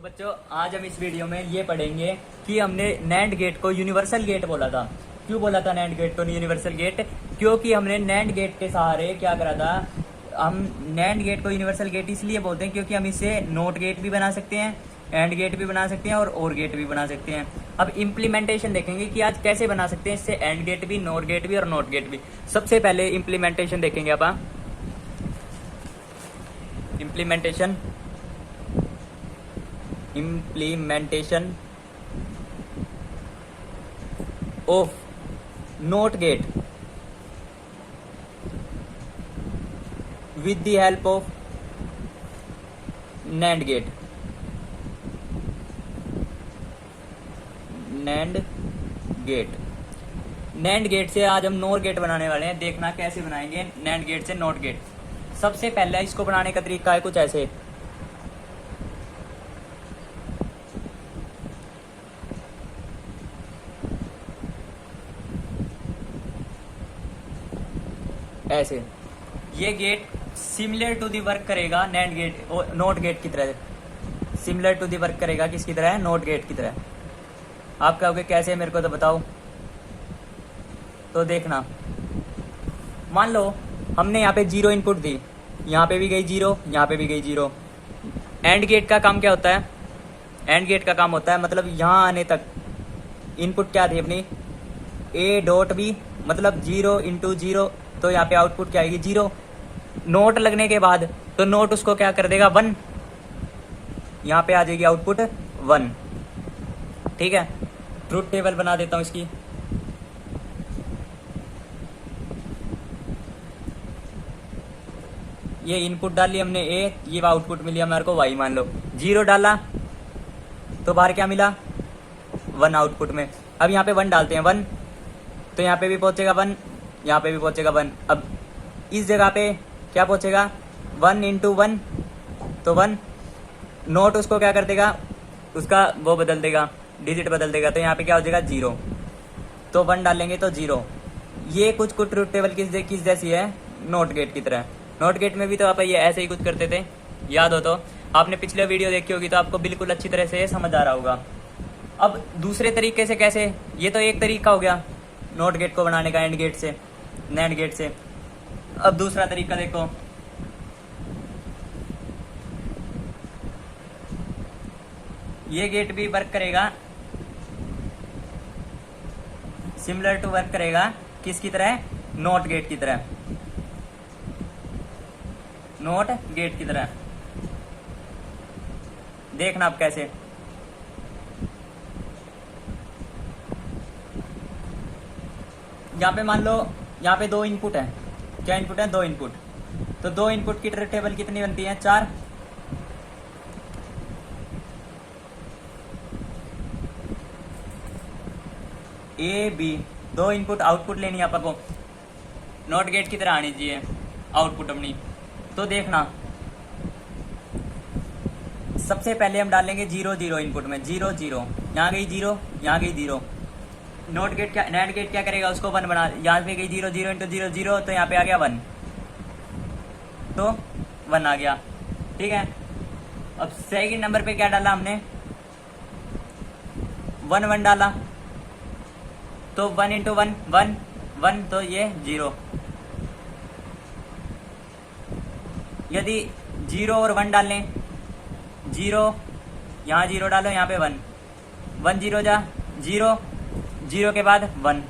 बच्चों आज हम इस वीडियो में ये पढ़ेंगे कि हमने नैंड गेट को यूनिवर्सल गेट बोला था। क्यों बोला था नैंड गेट को यूनिवर्सल गेट? क्योंकि हमने नैंड गेट के सहारे क्या करा था, हम नैंड गेट को यूनिवर्सल गेट इसलिए बोलते हैं क्योंकि हम इससे नोट गेट भी बना सकते हैं, एंड गेट भी बना सकते हैं और गेट भी बना सकते हैं। अब इम्प्लीमेंटेशन देखेंगे कि आज कैसे बना सकते हैं इससे एंड गेट भी, नोट गेट भी और नोट गेट भी। सबसे पहले इम्प्लीमेंटेशन देखेंगे आप। implementation of NOT gate with the help of NAND gate. NAND gate से आज हम नोर गेट बनाने वाले हैं। देखना कैसे बनाएंगे NAND गेट से नोट गेट। सबसे पहले इसको बनाने का तरीका है कुछ ऐसे। ऐसे ये gate similar to the work करेगा नैंड गेट और नोट गेट की तरह। सिमिलर टू दी वर्क करेगा किसकी तरह? नोट गेट की तरह। आप कहोगे कैसे, मेरे को तो बताओ। तो देखना, मान लो हमने यहाँ पे जीरो इनपुट दी, यहाँ पे भी गई जीरो, यहाँ पे भी गई जीरो। एंड गेट का काम क्या होता है? एंड गेट का काम होता है मतलब यहाँ आने तक इनपुट क्या थी अपनी ए डॉट बी, मतलब जीरो इंटू जीरो, तो यहाँ पे आउटपुट क्या आएगी? जीरो। नोट लगने के बाद तो नोट उसको क्या कर देगा? वन। यहाँ पे आ जाएगी आउटपुट वन। ठीक है, ट्रुथ टेबल बना देता हूँ इसकी। ये इनपुट डाली हमने ए, ये आउटपुट मिली हमारे को वाई। मान लो जीरो डाला तो बाहर क्या मिला? वन आउटपुट में। अब यहाँ पे वन डालते हैं, वन, तो यहाँ पे भी पहुंचेगा वन, यहाँ पे भी पहुंचेगा वन। अब इस जगह पे क्या पहुंचेगा? वन इंटू वन, तो वन। नोट उसको क्या कर देगा? उसका वो बदल देगा, डिजिट बदल देगा, तो यहाँ पे क्या हो जाएगा? जीरो। तो वन डालेंगे तो जीरो। ये कुछ ट्रुथ टेबल किस जैसी है? नोट गेट की तरह। नोट गेट में भी तो आप ये ऐसे ही कुछ करते थे, याद हो तो? आपने पिछले वीडियो देखी होगी तो आपको बिल्कुल अच्छी तरह से समझ आ रहा होगा। अब दूसरे तरीके से कैसे? ये तो एक तरीका हो गया नोट गेट को बनाने का एंड गेट से, नैंड गेट से। अब दूसरा तरीका देखो। ये गेट भी वर्क करेगा, सिमिलर टू वर्क करेगा किसकी तरह? नोट गेट की तरह। नोट गेट की तरह। देखना आप कैसे। यहाँ पे मान लो यहाँ पे दो इनपुट है। क्या इनपुट है? दो इनपुट। तो दो इनपुट की ट्रुथ टेबल कितनी बनती है? चार। ए बी, दो इनपुट, आउटपुट लेनी है आपको नोट गेट की तरह आनी चाहिए आउटपुट अपनी। तो देखना, सबसे पहले हम डालेंगे जीरो जीरो इनपुट में, जीरो जीरो, यहाँ गई जीरो, यहाँ गई जीरो। नोट गेट क्या, नैंड गेट क्या करेगा? उसको वन बना, यहाँ पे गई zero zero into zero zero, तो यहाँ पे आ गया वन, तो वन आ गया। ठीक है, अब सेकंड नंबर पे क्या डाला हमने? वन वन डाला, तो one into one, one one, तो ये जीरो। यदि जीरो और वन डाल लें, जीरो, यहाँ जीरो डालो, यहाँ पे वन, वन जीरो जा जीरो, जीरो के बाद वन।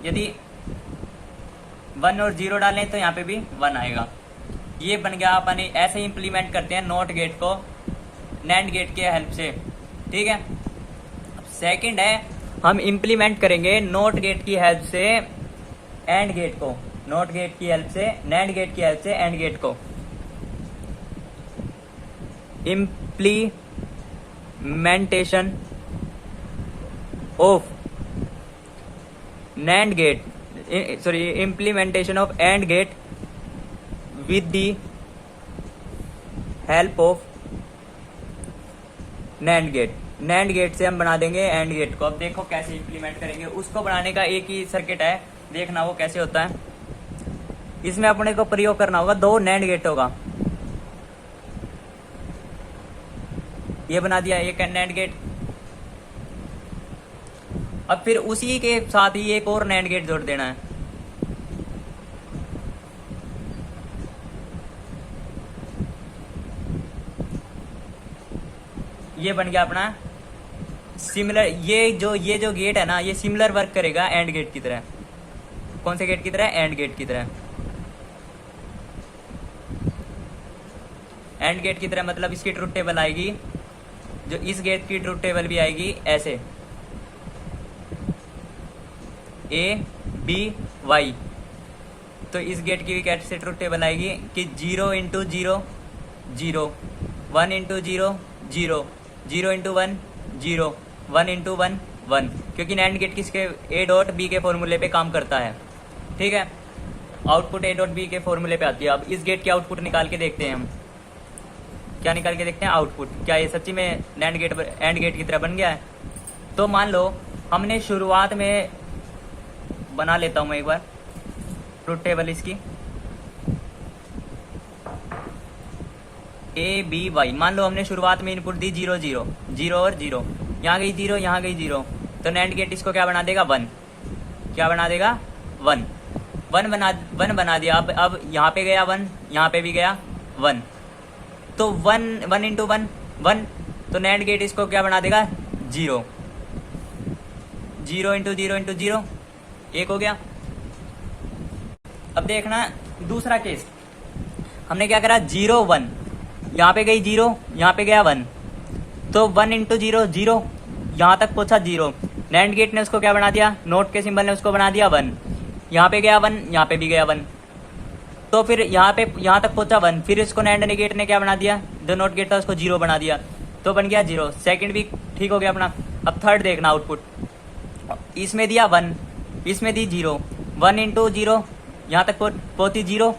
यदि वन और जीरो डालें तो यहाँ पे भी वन आएगा। ये बन गया। अपन ऐसे इम्प्लीमेंट करते हैं नोट गेट को नैंड गेट के हेल्प से। ठीक है, सेकंड है हम इम्प्लीमेंट करेंगे नोट गेट की हेल्प से एंड गेट को, नोट गेट की हेल्प से नैंड गेट की हेल्प से एंड गेट को। Implementation of NAND gate, implementation of AND gate with the help of NAND gate। NAND gate से हम बना देंगे AND gate को। अब देखो कैसे इम्प्लीमेंट करेंगे। उसको बनाने का एक ही सर्किट है, देखना वो कैसे होता है। इसमें अपने को प्रयोग करना होगा दो NAND गेट होगा। ये बना दिया एक नैंड गेट। अब फिर उसी के साथ ही एक और नैंड गेट जोड़ देना है। ये बन गया अपना सिमिलर। ये जो गेट है ना, ये सिमिलर वर्क करेगा एंड गेट की तरह। कौन से गेट की तरह? एंड गेट की तरह। एंड गेट की तरह मतलब इसकी ट्रुथ टेबल आएगी, जो इस गेट की ट्रुथ टेबल भी आएगी ऐसे A B Y। तो इस गेट की भी कैसे ट्रुथ टेबल आएगी कि 0 इंटू 0 0, 1 इंटू 0 0, 0 इंटू 1 0, 1 इंटू 1 1, क्योंकि नैंड गेट किसके? A डॉट B के फॉर्मूले पे काम करता है। ठीक है, आउटपुट A डॉट B के फॉर्मूले पे आती है। अब इस गेट की आउटपुट निकाल के देखते हैं हम। क्या निकाल के देखते हैं? आउटपुट। क्या ये सच्ची में एंड गेट की तरह बन गया है? तो मान लो हमने शुरुआत में बना लेता हूं मैं एक बार ट्रुथ टेबल इसकी A B Y। मान लो हमने शुरुआत में इनपुट दी 0 0 0 और 0, यहाँ गई 0 यहाँ गई 0, तो नैंड गेट इसको क्या बना देगा? 1। क्या बना देगा? 1 बना दिया। अब यहाँ पे गया 1, यहाँ पे भी गया 1, तो 1 इंटू 1 1, तो नैंड गेट इसको क्या बना देगा? 0, 0 इंटू 0 इंटू 0, 1 हो गया। अब देखना दूसरा केस, हमने क्या करा? 0 1, यहाँ पे गई 0, यहाँ पे गया 1, तो 1 इंटू 0 0, यहाँ तक पहुंचा 0, नैंड गेट ने उसको क्या बना दिया? नोट के सिंबल ने उसको बना दिया 1, यहाँ पे गया 1, यहाँ पे भी गया 1, तो फिर यहाँ तक पहुंचा 1, फिर इसको नैंड गेट ने क्या बना दिया? जो नोट गेट था उसको 0 बना दिया, तो बन गया 0। सेकंड भी ठीक हो गया अपना। अब थर्ड देखना आउटपुट, इसमें दिया 1, इसमें दी 0, 1 इंटू 0, यहाँ तक पहुंची 0,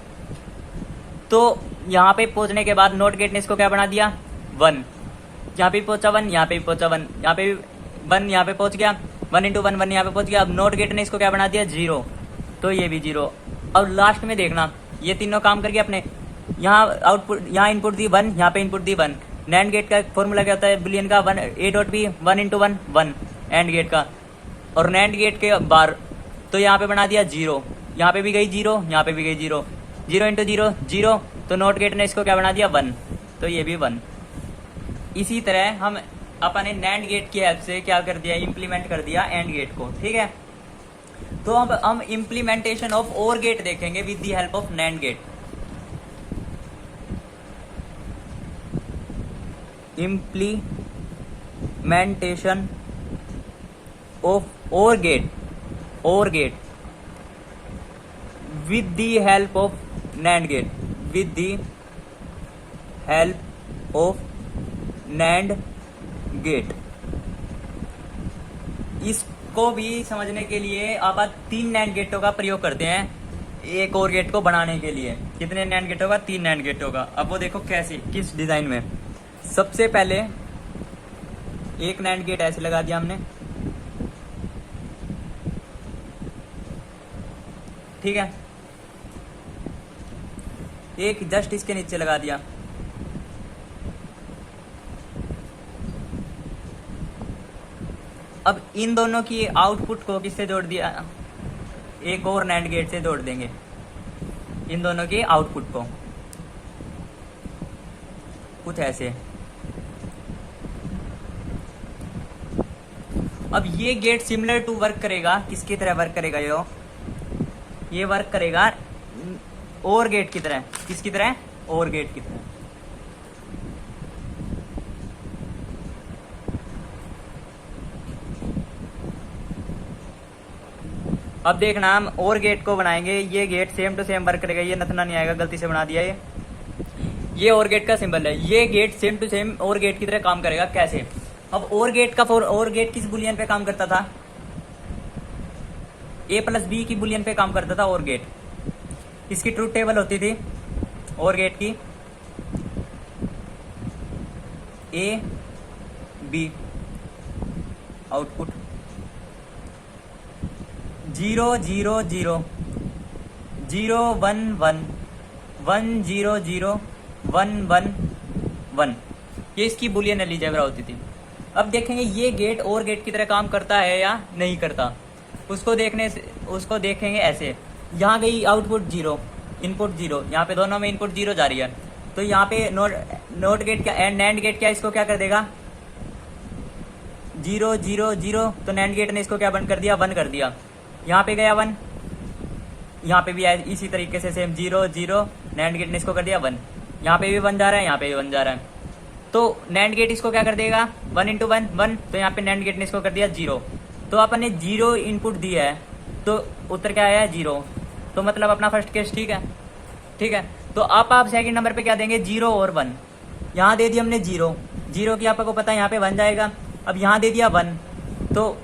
तो यहाँ पे पहुंचने के बाद नोट गेट ने इसको क्या बना दिया? 1, यहाँ पे पहुंचा 1, यहाँ पे भी पहुंचा 1, यहाँ पे भी 1, यहाँ पे पहुंच गया 1 इंटू 1 1, यहाँ पे पहुंच गया। अब नोट गेट ने इसको क्या बना दिया? 0, तो ये भी 0। अब लास्ट में देखना, ये तीनों काम करके अपने यहाँ आउटपुट, यहाँ इनपुट दी 1, यहाँ पे इनपुट दी 1। नैंड गेट का फॉर्मूला क्या होता है? बुलियन का 1 A dot B 1 into 1 1 AND gate का, और नैंड गेट के बार तो यहाँ पे बना दिया 0, यहाँ पे भी गई 0, यहाँ पे भी गई 0, 0 इंटू 0 0, तो नोट गेट ने इसको क्या बना दिया? 1, तो ये भी 1। इसी तरह हम अपने नैंड गेट की हेल्प से क्या कर दिया? इम्प्लीमेंट कर दिया एंड गेट को। ठीक है, तो अब हम इम्प्लीमेंटेशन ऑफ ओर गेट देखेंगे with the help of NAND gate. Implementation of OR gate with the help of NAND gate, with the help of NAND gate। इसको भी समझने के लिए आप 3 NAND गेटों का प्रयोग करते हैं एक और गेट को बनाने के लिए। कितने NAND गेटों का? 3 NAND गेटों का। अब वो देखो कैसे, किस डिजाइन में। सबसे पहले एक NAND गेट ऐसे लगा दिया हमने, ठीक है, एक जस्ट इसके नीचे लगा दिया। अब इन दोनों की आउटपुट को किससे जोड़ दिया? एक और नैंड गेट से जोड़ देंगे इन दोनों की आउटपुट को, कुछ ऐसे। अब ये गेट सिमिलर टू वर्क करेगा, किसकी तरह वर्क करेगा? ये वर्क करेगा और गेट की तरह। किसकी तरह? और गेट की तरह। अब देखना, हम और गेट को बनाएंगे, ये gate same to same work करेगा। ये नथना नहीं आएगा, गलती से बना दिया ये और गेट का सिंबल है। ये गेट सेम टू सेम और गेट की तरह काम करेगा। कैसे? अब और गेट किस बुलियन पे काम करता था? A प्लस B की बुलियन पे काम करता था और गेट। इसकी ट्रूथ टेबल होती थी और गेट की A B, आउटपुट 0 0 0 0 1 1 1 0 0 1 1 1। ये इसकी बुलियन अलजेब्रा होती थी। अब देखेंगे ये गेट और गेट की तरह काम करता है या नहीं करता, उसको देखेंगे ऐसे। यहाँ गई आउटपुट 0, इनपुट 0, यहाँ पे दोनों में इनपुट 0 जा रही है। तो यहाँ पे नोट गेट क्या एंड नैंड गेट क्या इसको क्या कर देगा 0 0 0। तो नैंड गेट ने इसको क्या बंद कर दिया 1 कर दिया। यहाँ पे गया 1, यहाँ पे भी इसी तरीके से सेम 0 0, नैंड गेट ने इसको कर दिया 1। यहाँ पे भी 1 जा रहा है, यहाँ पे भी 1 जा रहा है। तो नैंड गेट इसको क्या कर देगा 1 × 1 1। तो यहाँ पे नैंड गेट ने इसको कर दिया 0। तो अपन ने 0 इनपुट दिया है तो उत्तर क्या आया है 0। तो मतलब अपना फर्स्ट केस ठीक है, ठीक है। तो आप सेकंड नंबर पे क्या देंगे 0 और 1। यहाँ दे दिया हमने 0 की आपको पता है यहाँ पे 1 जाएगा। अब यहाँ दे दिया 1, तो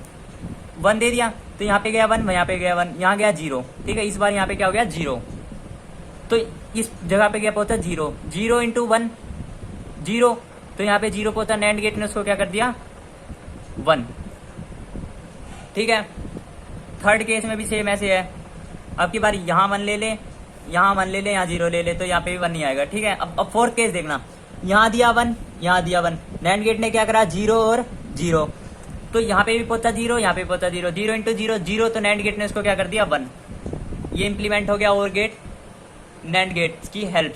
1 दे दिया, तो यहाँ पे गया 1, यहाँ पे गया 1, यहाँ गया 0, ठीक है। इस बार यहाँ पे क्या हो गया 0, तो इस जगह पे क्या पहुंचा 0 0 × 1 0। तो यहाँ पे 0 पहुंचा, नैंड गेट ने उसको क्या कर दिया 1, ठीक है। थर्ड केस में भी सेम ऐसे है। अब की बार यहाँ 1 ले ले, यहाँ 1 ले ले, यहाँ 0 ले ले, तो यहाँ पे भी 1 नहीं आएगा, ठीक है। अब फोर्थ केस देखना, यहाँ दिया 1, यहाँ दिया 1, नैंड गेट ने क्या करा 0 और 0। तो यहाँ पे भी पहुंचा 0, यहाँ पे पहुंचा 0 0 × 0 0। तो नैंड गेट ने उसको क्या कर दिया 1। ये इंप्लीमेंट हो गया और गेट नैंड गेट की हेल्प